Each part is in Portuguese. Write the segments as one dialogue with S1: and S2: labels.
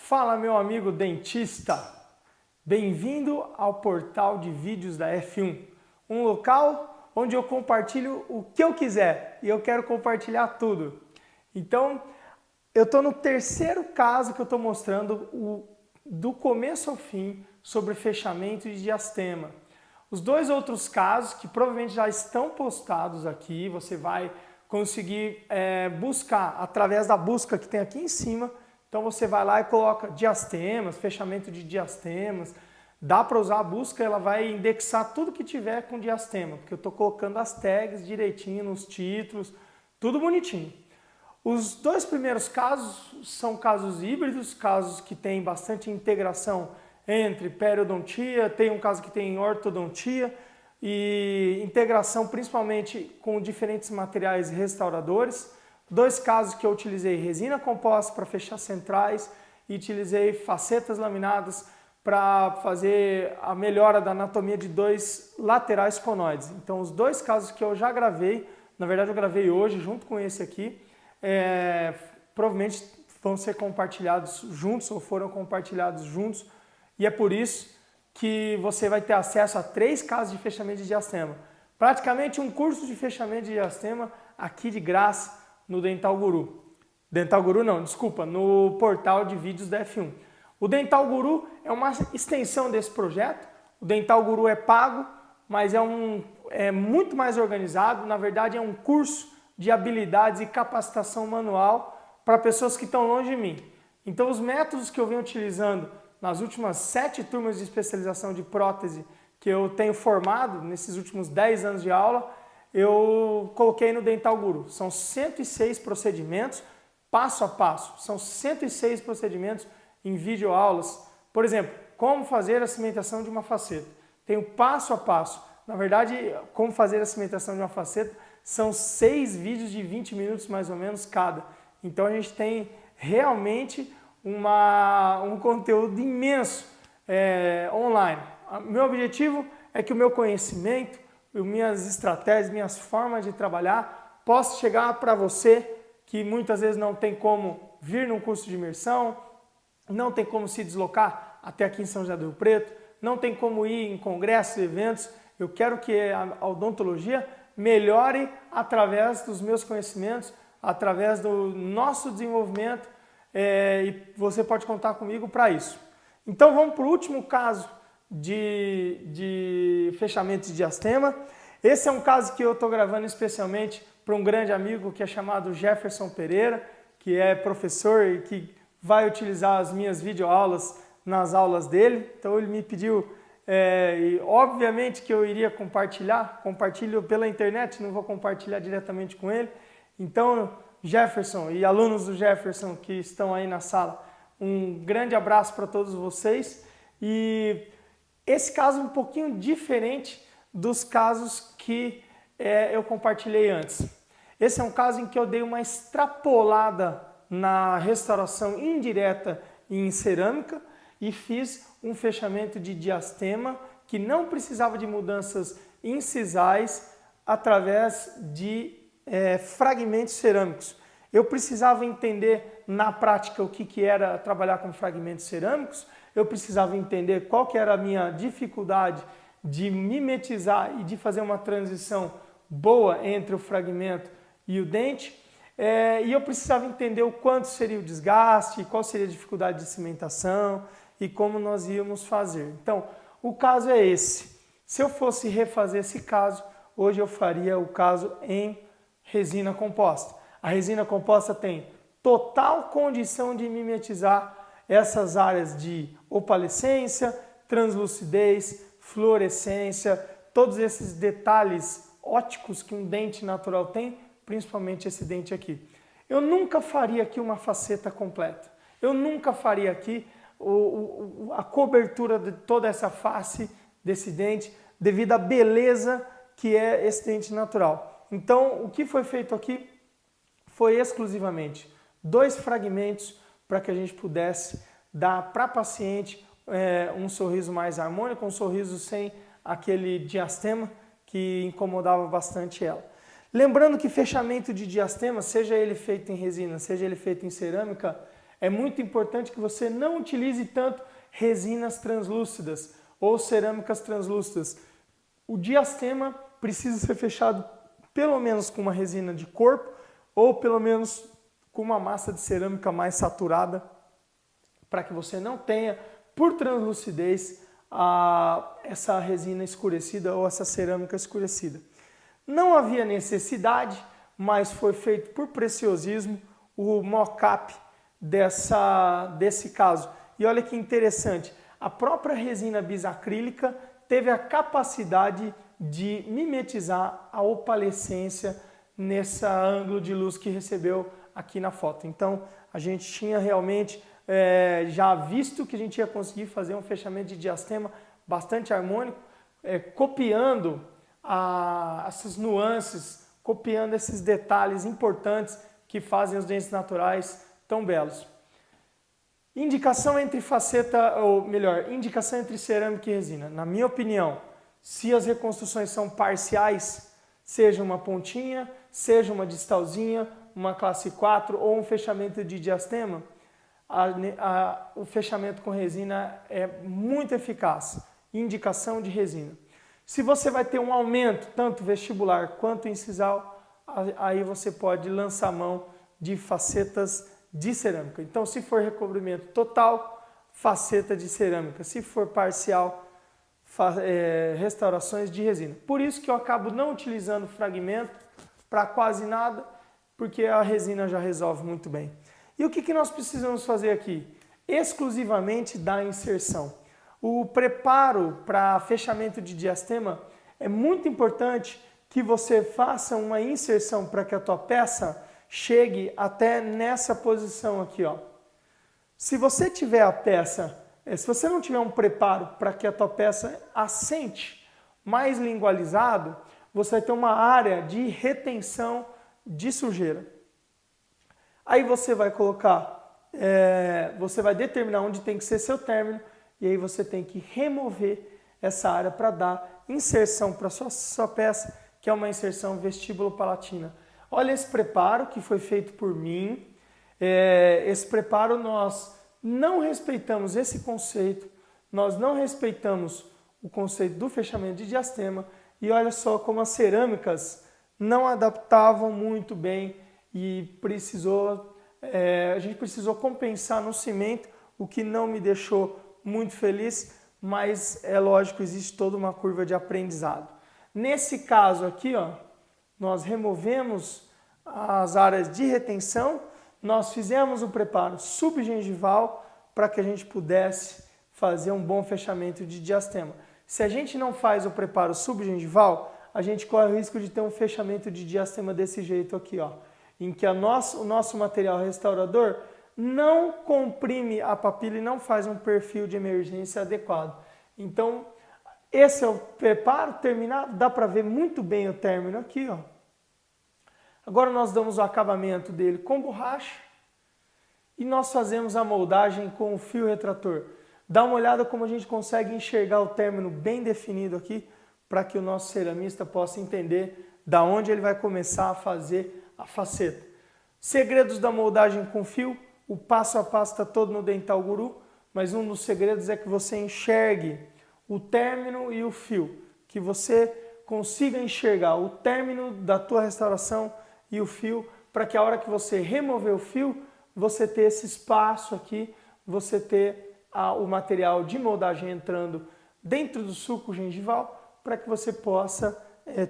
S1: Fala, meu amigo dentista! Bem-vindo ao portal de vídeos da F1, um local onde eu compartilho o que eu quiser e eu quero compartilhar tudo. Então, eu estou no terceiro caso que eu estou mostrando do começo ao fim sobre fechamento de diastema. Os dois outros casos, que provavelmente já estão postados aqui, você vai conseguir buscar através da busca que tem aqui em cima. Então você vai lá e coloca diastemas, fechamento de diastemas. Dá para usar a busca, ela vai indexar tudo que tiver com diastema, porque eu estou colocando as tags direitinho nos títulos, tudo bonitinho. Os dois primeiros casos são casos híbridos, casos que têm bastante integração entre periodontia, tem um caso que tem ortodontia e integração principalmente com diferentes materiais restauradores. Dois casos que eu utilizei resina composta para fechar centrais e utilizei facetas laminadas para fazer a melhora da anatomia de dois laterais conoides. Então os dois casos que eu já gravei, na verdade eu gravei hoje junto com esse aqui, provavelmente vão ser compartilhados juntos ou foram compartilhados juntos e é por isso que você vai ter acesso a 3 casos de fechamento de diastema. Praticamente um curso de fechamento de diastema aqui de graça no Dental Guru. Dental Guru não, desculpa, no portal de vídeos da F1. O Dental Guru é uma extensão desse projeto. O Dental Guru é pago, mas é muito mais organizado. Na verdade, é um curso de habilidades e capacitação manual para pessoas que estão longe de mim. Então, os métodos que eu venho utilizando nas últimas 7 turmas de especialização de prótese que eu tenho formado nesses últimos 10 anos de aula, eu coloquei no Dental Guru. São 106 procedimentos, passo a passo. São 106 procedimentos em videoaulas. Por exemplo, como fazer a cimentação de uma faceta. Tem o passo a passo. Na verdade, como fazer a cimentação de uma faceta são 6 vídeos de 20 minutos mais ou menos cada. Então a gente tem realmente um conteúdo imenso online. Meu objetivo é que o meu conhecimento, minhas estratégias, minhas formas de trabalhar possam chegar para você que muitas vezes não tem como vir num curso de imersão, não tem como se deslocar até aqui em São José do Rio Preto, não tem como ir em congressos, eventos. Eu quero que a odontologia melhore através dos meus conhecimentos, através do nosso desenvolvimento e você pode contar comigo para isso. Então vamos para o último caso de fechamento de diastema. Esse é um caso que eu estou gravando especialmente para um grande amigo que é chamado Jefferson Pereira, que é professor e que vai utilizar as minhas videoaulas nas aulas dele. Então ele me pediu, e obviamente que eu iria compartilho pela internet, não vou compartilhar diretamente com ele. Então Jefferson e alunos do Jefferson que estão aí na sala, um grande abraço para todos vocês. E esse caso é um pouquinho diferente dos casos que eu compartilhei antes. Esse é um caso em que eu dei uma extrapolada na restauração indireta em cerâmica e fiz um fechamento de diastema que não precisava de mudanças incisais através de fragmentos cerâmicos. Eu precisava entender na prática o que era trabalhar com fragmentos cerâmicos, eu precisava entender qual que era a minha dificuldade de mimetizar e de fazer uma transição boa entre o fragmento e o dente, e eu precisava entender o quanto seria o desgaste, qual seria a dificuldade de cimentação e como nós íamos fazer. Então, o caso é esse. Se eu fosse refazer esse caso, hoje eu faria o caso em resina composta. A resina composta tem total condição de mimetizar essas áreas de opalescência, translucidez, fluorescência, todos esses detalhes óticos que um dente natural tem, principalmente esse dente aqui. Eu nunca faria aqui uma faceta completa. Eu nunca faria aqui a cobertura de toda essa face desse dente, devido à beleza que é esse dente natural. Então, o que foi feito aqui foi exclusivamente 2 fragmentos para que a gente pudesse dar para a paciente um sorriso mais harmônico, um sorriso sem aquele diastema que incomodava bastante ela. Lembrando que fechamento de diastema, seja ele feito em resina, seja ele feito em cerâmica, É muito importante que você não utilize tanto resinas translúcidas ou cerâmicas translúcidas. O diastema precisa ser fechado pelo menos com uma resina de corpo ou pelo menos com uma massa de cerâmica mais saturada, para que você não tenha, por translucidez, essa resina escurecida ou essa cerâmica escurecida. Não havia necessidade, mas foi feito por preciosismo o mock-up desse caso. E olha que interessante, a própria resina bisacrílica teve a capacidade de mimetizar a opalescência nesse ângulo de luz que recebeu aqui na foto. Então a gente tinha realmente já visto que a gente ia conseguir fazer um fechamento de diastema bastante harmônico, copiando essas nuances, copiando esses detalhes importantes que fazem os dentes naturais tão belos. Indicação entre faceta, ou melhor, indicação entre cerâmica e resina. Na minha opinião, se as reconstruções são parciais, seja uma pontinha, seja uma distalzinha, uma classe 4 ou um fechamento de diastema, o fechamento com resina é muito eficaz. Indicação de resina. Se você vai ter um aumento, tanto vestibular quanto incisal, aí você pode lançar mão de facetas de cerâmica. Então, se for recobrimento total, faceta de cerâmica. Se for parcial, restaurações de resina. Por isso que eu acabo não utilizando fragmento para quase nada, porque a resina já resolve muito bem. E o que nós precisamos fazer aqui? Exclusivamente da inserção. O preparo para fechamento de diastema é muito importante que você faça uma inserção para que a tua peça chegue até nessa posição aqui, ó. Se você tiver a peça, se você não tiver um preparo para que a tua peça assente mais lingualizado, você vai ter uma área de retenção de sujeira. Aí você vai colocar, você vai determinar onde tem que ser seu término e aí você tem que remover essa área para dar inserção para sua peça, que é uma inserção vestíbulo-palatina. Olha esse preparo que foi feito por mim. Esse preparo nós não respeitamos esse conceito, nós não respeitamos o conceito do fechamento de diastema e olha só como as cerâmicas não adaptavam muito bem e a gente precisou compensar no cimento, o que não me deixou muito feliz, mas é lógico, existe toda uma curva de aprendizado. Nesse caso aqui, ó, nós removemos as áreas de retenção, nós fizemos o preparo subgengival para que a gente pudesse fazer um bom fechamento de diastema. Se a gente não faz o preparo subgengival, a gente corre o risco de ter um fechamento de diastema desse jeito aqui, ó, em que o nosso material restaurador não comprime a papila e não faz um perfil de emergência adequado. Então, esse é o preparo terminado, dá para ver muito bem o término aqui, ó. Agora nós damos o acabamento dele com borracha e nós fazemos a moldagem com o fio retrator. Dá uma olhada como a gente consegue enxergar o término bem definido aqui, para que o nosso ceramista possa entender da onde ele vai começar a fazer a faceta. Segredos da moldagem com fio, o passo a passo está todo no Dental Guru, mas um dos segredos é que você enxergue o término e o fio, que você consiga enxergar o término da tua restauração e o fio, para que a hora que você remover o fio, você ter esse espaço aqui, você ter o material de moldagem entrando dentro do sulco gengival, para que você possa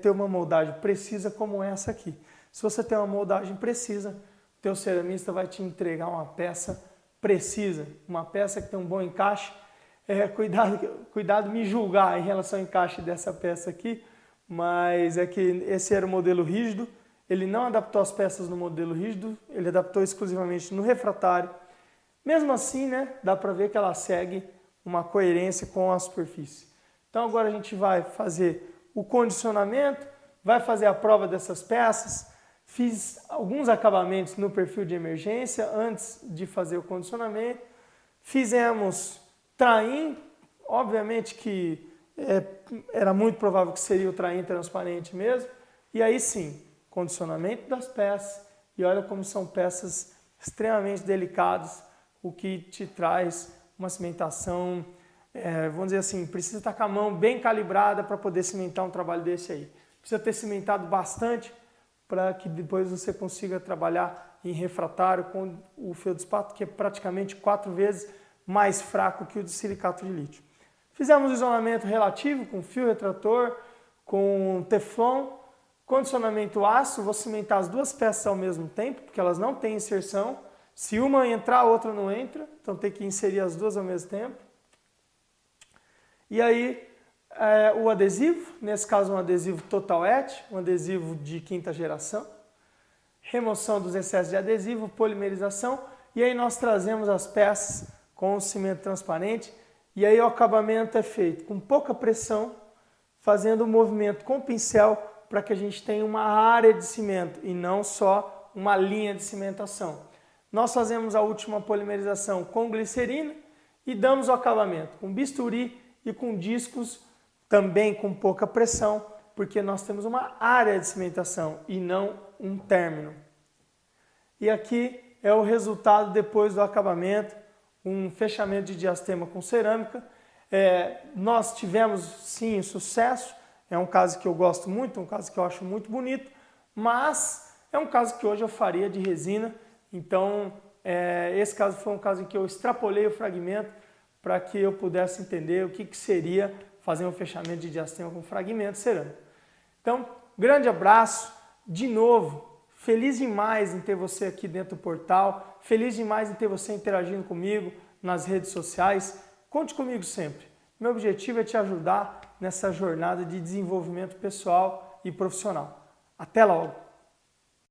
S1: ter uma moldagem precisa como essa aqui. Se você tem uma moldagem precisa, o teu ceramista vai te entregar uma peça precisa, uma peça que tem um bom encaixe. Cuidado me julgar em relação ao encaixe dessa peça aqui, mas é que esse era o modelo rígido, ele não adaptou as peças no modelo rígido, ele adaptou exclusivamente no refratário. Mesmo assim, né, dá para ver que ela segue uma coerência com a superfície. Então agora a gente vai fazer o condicionamento, vai fazer a prova dessas peças. Fiz alguns acabamentos no perfil de emergência antes de fazer o condicionamento. Fizemos traim, obviamente que era muito provável que seria o traim transparente mesmo. E aí sim, condicionamento das peças. E olha como são peças extremamente delicadas, o que te traz uma cimentação, vamos dizer assim, precisa estar com a mão bem calibrada para poder cimentar um trabalho desse aí. Precisa ter cimentado bastante para que depois você consiga trabalhar em refratário com o feldspato, que é praticamente 4 vezes mais fraco que o de silicato de lítio. Fizemos isolamento relativo com fio retrator, com teflon, condicionamento ácido. Vou cimentar as duas peças ao mesmo tempo, porque elas não têm inserção. Se uma entrar, a outra não entra, então tem que inserir as duas ao mesmo tempo. E aí o adesivo, nesse caso um adesivo Total Et, um adesivo de 5ª geração. Remoção dos excessos de adesivo, polimerização, e aí nós trazemos as peças com o cimento transparente, e aí o acabamento é feito com pouca pressão, fazendo um movimento com o pincel para que a gente tenha uma área de cimento e não só uma linha de cimentação. Nós fazemos a última polimerização com glicerina e damos o acabamento com bisturi e com discos também com pouca pressão, porque nós temos uma área de cimentação e não um término. E aqui é o resultado depois do acabamento, um fechamento de diastema com cerâmica. Nós tivemos sim sucesso, é um caso que eu gosto muito, um caso que eu acho muito bonito, mas é um caso que hoje eu faria de resina, então esse caso foi um caso em que eu extrapolei o fragmento para que eu pudesse entender o que seria fazer um fechamento de diastema com fragmento cerâmico. Então, grande abraço, de novo, feliz demais em ter você aqui dentro do portal, feliz demais em ter você interagindo comigo nas redes sociais. Conte comigo sempre. Meu objetivo é te ajudar nessa jornada de desenvolvimento pessoal e profissional. Até logo!